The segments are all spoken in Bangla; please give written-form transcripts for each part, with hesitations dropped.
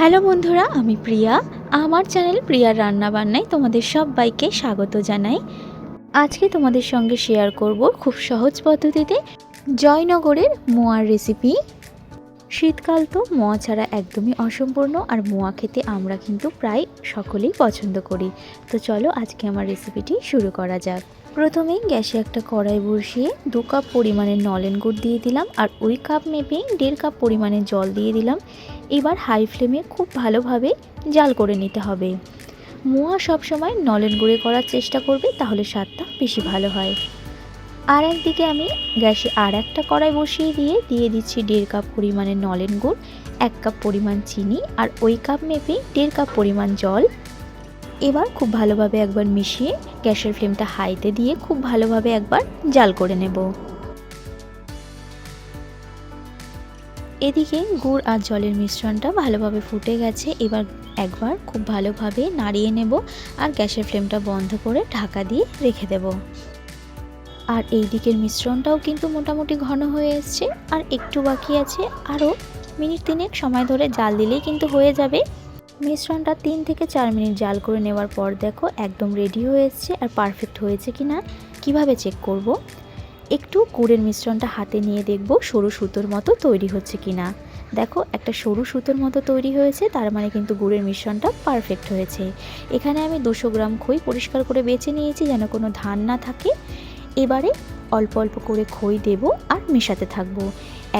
হ্যালো বন্ধুরা, আমি প্রিয়া। আমার চ্যানেল প্রিয়ার রান্নাবান্নায় তোমাদের সবাইকে স্বাগত জানাই। আজকে তোমাদের সঙ্গে শেয়ার করব খুব সহজ পদ্ধতিতে জয়নগরের মোয়ার রেসিপি। শীতকাল তো মোয়া ছাড়া একদমই অসম্পূর্ণ, আর মোয়া খেতে আমরা কিন্তু প্রায় সকলেই পছন্দ করি। তো চলো আজকে আমার রেসিপিটি শুরু করা যাক। প্রথমেই গ্যাসে একটা কড়াই বসিয়ে 2 কাপ পরিমাণের নলেন গুড় দিয়ে দিলাম, আর ওই কাপ মেপে 1.5 কাপ পরিমাণের জল দিয়ে দিলাম। এবার হাই ফ্লেমে খুব ভালোভাবে জাল করে নিতে হবে। মোয়া সবসময় নলেন গুঁড়ে করার চেষ্টা করবে, তাহলে স্বাদটা বেশি ভালো হয়। আর একদিকে আমি গ্যাসে আর একটা কড়াই বসিয়ে দিয়ে দিচ্ছি 1.5 কাপ পরিমাণের নলেন গুড়, 1 কাপ পরিমাণ চিনি, আর ওই কাপ মেপে 1.5 কাপ পরিমাণ জল। এবার খুব ভালোভাবে একবার মিশিয়ে গ্যাসের ফ্লেমটা হাইতে দিয়ে খুব ভালোভাবে একবার জাল করে নেব। এদিকে গুড় আর জলের মিশ্রণটা ভালোভাবে ফুটে গেছে। এবার একবার খুব ভালোভাবে নাড়িয়ে নেব, আর গ্যাসের ফ্লেমটা বন্ধ করে ঢাকা দিয়ে রেখে দেব। আর এই দিকের মিশ্রণটাও কিন্তু মোটামুটি ঘন হয়ে এসছে, আর একটু বাকি আছে। আরও মিনিট 3 সময় ধরে জাল দিলেই কিন্তু হয়ে যাবে। মিশ্রণটা 3 থেকে 4 মিনিট জাল করে নেওয়ার পর দেখো একদম রেডি হয়ে এসছে। আর পারফেক্ট হয়েছে কিনা কিভাবে চেক করব, একটু গুড়ের মিশ্রণটা হাতে নিয়ে দেখব সরু সুতোর মতো তৈরি হচ্ছে কিনা। দেখো একটা সরু সুতোর মতো তৈরি হয়েছে, তার মানে কিন্তু গুড়ের মিশ্রণটা পারফেক্ট হয়েছে। এখানে আমি 200 গ্রাম খই পরিষ্কার করে বেছে নিয়েছি যেন কোনো ধান না থাকে। এবারে অল্প অল্প করে খই দেব আর মেশাতে থাকবো।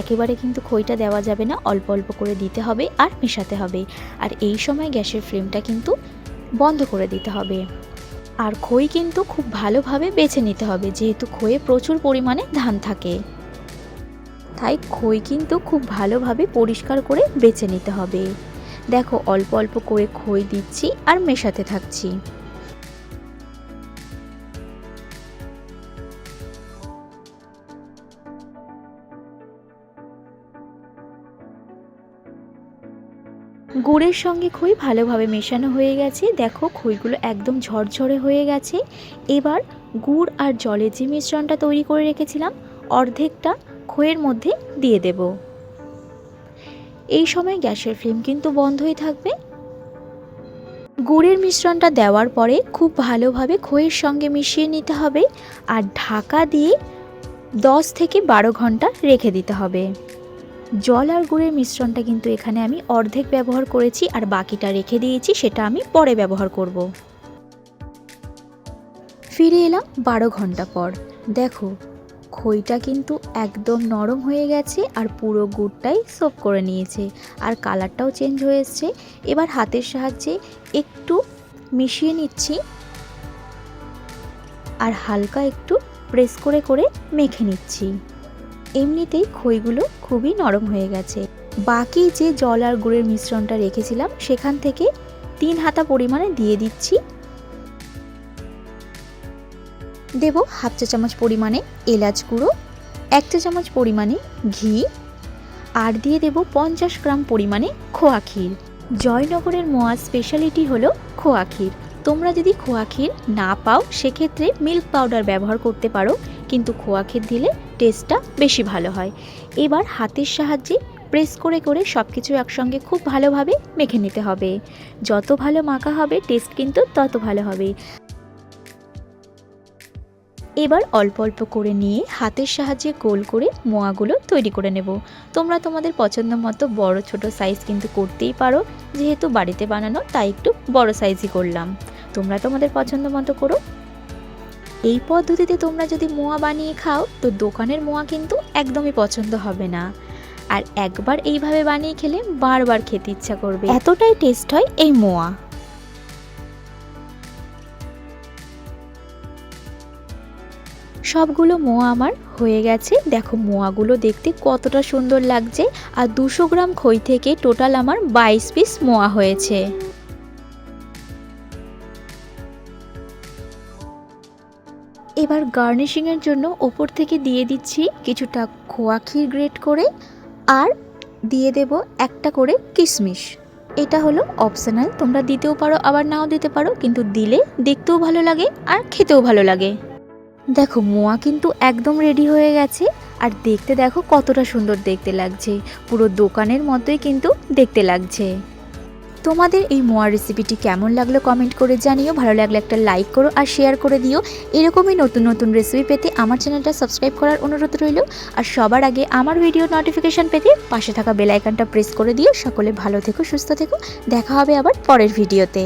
একেবারে কিন্তু খইটা দেওয়া যাবে না, অল্প অল্প করে দিতে হবে আর মেশাতে হবে। আর এই সময় গ্যাসের ফ্লেমটা কিন্তু বন্ধ করে দিতে হবে। আর খই কিন্তু খুব ভালোভাবে বেছে নিতে হবে, যেহেতু খইয়ে প্রচুর পরিমাণে ধান থাকে, তাই খই কিন্তু খুব ভালোভাবে পরিষ্কার করে বেছে নিতে হবে। দেখো অল্প অল্প করে খই দিচ্ছি আর মেশাতে থাকছি। গুড়ের সঙ্গে খই ভালোভাবে মেশানো হয়ে গেছে। দেখো খইগুলো একদম ঝরঝরে হয়ে গেছে। এবার গুড় আর জলের যে মিশ্রণটা তৈরি করে রেখেছিলাম অর্ধেকটা খইয়ের মধ্যে দিয়ে দেব। এই সময় গ্যাসের ফ্লেম কিন্তু বন্ধই থাকবে। গুড়ের মিশ্রণটা দেওয়ার পরে খুব ভালোভাবে খইয়ের সঙ্গে মিশিয়ে নিতে হবে, আর ঢাকা দিয়ে 10 থেকে 12 ঘন্টা রেখে দিতে হবে। জল আর গুড়ের মিশ্রণটা কিন্তু এখানে আমি অর্ধেক ব্যবহার করেছি, আর বাকিটা রেখে দিয়েছি, সেটা আমি পরে ব্যবহার করব। ফিরে এলাম 12 ঘন্টা পর। দেখো খইটা কিন্তু একদম নরম হয়ে গেছে, আর পুরো গুড়টাই সোক করে নিয়েছে, আর কালারটাও চেঞ্জ হয়ে এসছে। এবার হাতের সাহায্যে একটু মিশিয়ে নিচ্ছি, আর হালকা একটু প্রেস করে করে মেখে নিচ্ছি। এমনিতেই খইগুলো খুবই নরম হয়ে গেছে। বাকি যে জল আর গুড়ের মিশ্রণটা রেখেছিলাম সেখান থেকে 3 হাতা পরিমাণে দিয়ে দিচ্ছি। দেব হাফ চা চামচ পরিমাণে এলাচ গুঁড়ো, 1 চা চামচ পরিমাণে ঘি, আর দিয়ে দেব 50 গ্রাম পরিমাণে খোয়া ক্ষীর। জয়নগরের মোয়ার স্পেশালিটি হলো খোয়া ক্ষীর। তোমরা যদি খোয়া ক্ষীর না পাও সেক্ষেত্রে মিল্ক পাউডার ব্যবহার করতে পারো, কিন্তু খোয়া ক্ষীর দিলে টেস্টটা বেশি ভালো হয়। এবার হাতের সাহায্যে প্রেস করে করে সব কিছু একসঙ্গে খুব ভালোভাবে মেখে নিতে হবে। যত ভালো মাখা হবে টেস্ট কিন্তু তত ভালো হবে। এবার অল্প অল্প করে নিয়ে হাতের সাহায্যে গোল করে মোয়াগুলো তৈরি করে নেব। তোমরা তোমাদের পছন্দ মতো বড় ছোট সাইজ কিন্তু করতেই পারো, যেহেতু বাড়িতে বানানো তাই একটু বড় সাইজই করলাম। তোমরা তোমাদের পছন্দ মতো করো। এই পদ্ধতিতে তোমরা যদি মোয়া বানিয়ে খাও তো দোকানের মোয়া কিন্তু একদমই পছন্দ হবে না, আর একবার এইভাবে বানিয়ে খেলে বারবার খেতে ইচ্ছা করবে, এতটাই টেস্ট হয় এই মোয়া। সবগুলো মোয়া আমার হয়ে গেছে। দেখো মোয়াগুলো দেখতে কতটা সুন্দর লাগছে, আর 200 গ্রাম খই থেকে টোটাল আমার 22 পিস মোয়া হয়েছে। এবার গার্নিশিংয়ের জন্য ওপর থেকে দিয়ে দিচ্ছি কিছুটা খোয়া ক্ষীর গ্রেট করে, আর দিয়ে দেব একটা করে কিশমিশ। এটা হলো অপশনাল, তোমরা দিতেও পারো আবার নাও দিতে পারো, কিন্তু দিলে দেখতেও ভালো লাগে আর খেতেও ভালো লাগে। দেখো মোয়া কিন্তু একদম রেডি হয়ে গেছে, আর দেখতে দেখো কতটা সুন্দর দেখতে লাগছে, পুরো দোকানের মতোই কিন্তু দেখতে লাগছে। তোমাদের এই মোয়ার রেসিপিটি কেমন লাগলো কমেন্ট করে জানিও। ভালো লাগলে একটা লাইক করো আর শেয়ার করে দিও। এরকমই নতুন নতুন রেসিপি পেতে আমার চ্যানেলটা সাবস্ক্রাইব করার অনুরোধ রইল। আর সবার আগে আমার ভিডিও নোটিফিকেশান পেতে পাশে থাকা বেল আইকনটা প্রেস করে দিও। সকলে ভালো থেকো, সুস্থ থেকো। দেখা হবে আবার পরের ভিডিওতে।